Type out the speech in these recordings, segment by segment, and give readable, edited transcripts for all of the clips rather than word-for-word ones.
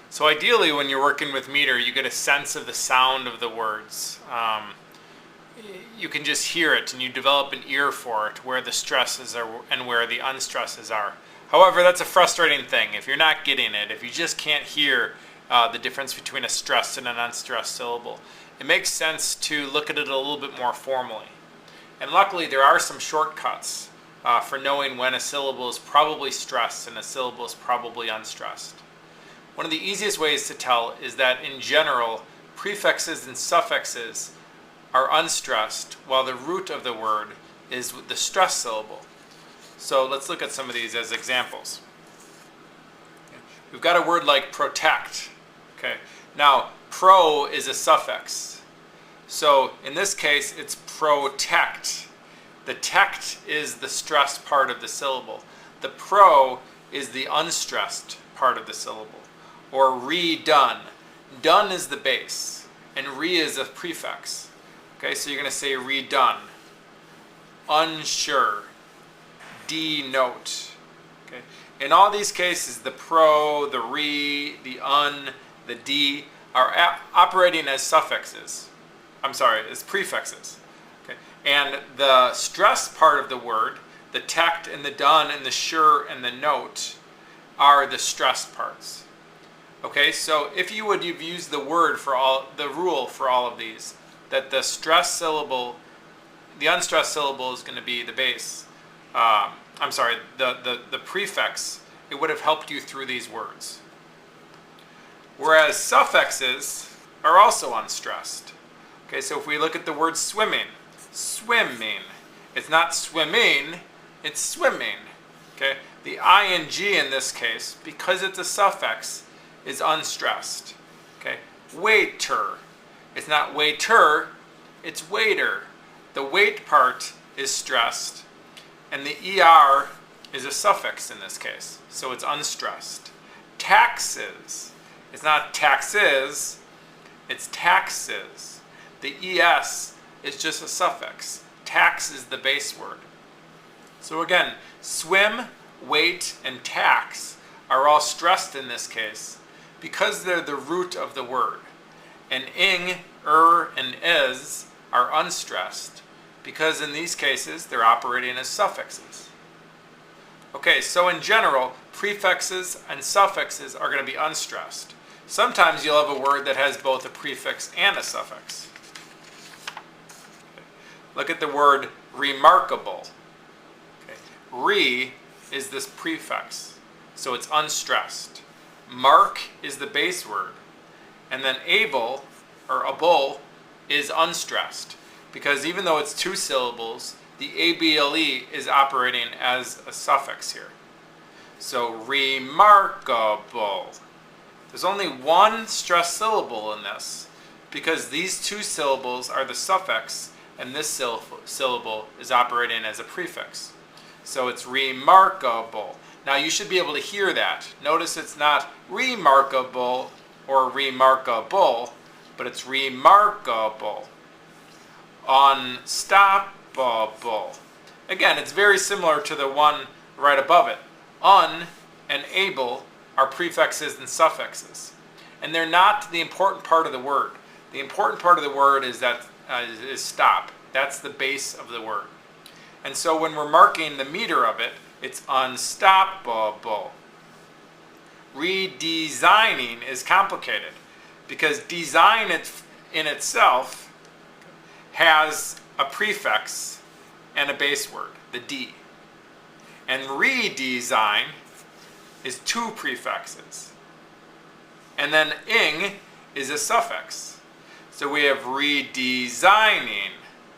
So ideally, when you're working with meter, you get a sense of the sound of the words. You can just hear it, and you develop an ear for it, where the stresses are and where the unstresses are. However, that's a frustrating thing. If you're not getting it, if you just can't hear the difference between a stressed and an unstressed syllable, it makes sense to look at it a little bit more formally. And luckily, there are some shortcuts for knowing when a syllable is probably stressed and a syllable is probably unstressed. One of the easiest ways to tell is that in general, prefixes and suffixes are unstressed, while the root of the word is the stressed syllable. So let's look at some of these as examples. We've got a word like protect. Okay. Now, pro is a suffix. So in this case, it's protect. The tect is the stressed part of the syllable. The pro is the unstressed part of the syllable. Or redone. Done is the base, and re is a prefix. Okay, so you're going to say redone, unsure, denote. Okay, in all these cases, the pro, the re, the un, the d are operating as suffixes. As prefixes. Okay, and the stressed part of the word, the tect and the done and the sure and the note, are the stressed parts. Okay, so if you would have used the rule for all of these, that the stressed syllable, the unstressed syllable is going to be the base. The prefix. It would have helped you through these words. Whereas suffixes are also unstressed. Okay, so if we look at the word swimming, swimming. It's not swimming, it's swimming. Okay, the ing in this case, because it's a suffix, is unstressed. Okay, waiter. It's not waiter, it's waiter. The wait part is stressed, and the er is a suffix in this case, so it's unstressed. Taxes. It's not taxes, it's taxes. The es is just a suffix. Tax is the base word. So again, swim, wait, and tax are all stressed in this case because they're the root of the word. And ing, and is are unstressed because in these cases they're operating as suffixes. Okay, so in general, prefixes and suffixes are going to be unstressed. Sometimes you'll have a word that has both a prefix and a suffix. Okay. Look at the word remarkable. Okay. Re is this prefix, so it's unstressed. Mark is the base word. And then able, or able, is unstressed. Because even though it's two syllables, the able is operating as a suffix here. So remarkable. There's only one stressed syllable in this, because these two syllables are the suffix, and this syllable is operating as a prefix. So it's remarkable. Now you should be able to hear that. Notice it's not remarkable or remarkable, but it's remarkable. Unstoppable. Again, it's very similar to the one right above it. Un and able are prefixes and suffixes, and they're not the important part of the word. The important part of the word is is stop. That's the base of the word. And so when we're marking the meter of it, it's unstoppable. Redesigning is complicated because design in itself has a prefix and a base word, the D. And redesign is two prefixes. And then ing is a suffix. So we have redesigning.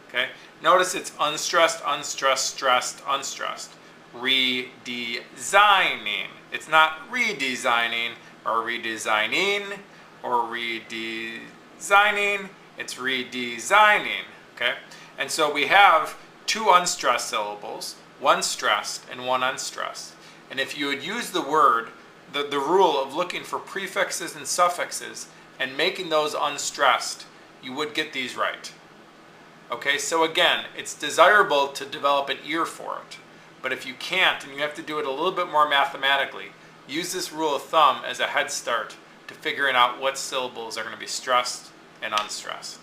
Okay? Notice it's unstressed, unstressed, stressed, unstressed. Redesigning. It's not redesigning or redesigning or redesigning. It's redesigning. Okay? And so we have two unstressed syllables, one stressed and one unstressed. And if you would use the rule of looking for prefixes and suffixes and making those unstressed, you would get these right. Okay, so again, it's desirable to develop an ear for it. But if you can't, and you have to do it a little bit more mathematically, use this rule of thumb as a head start to figuring out what syllables are going to be stressed and unstressed.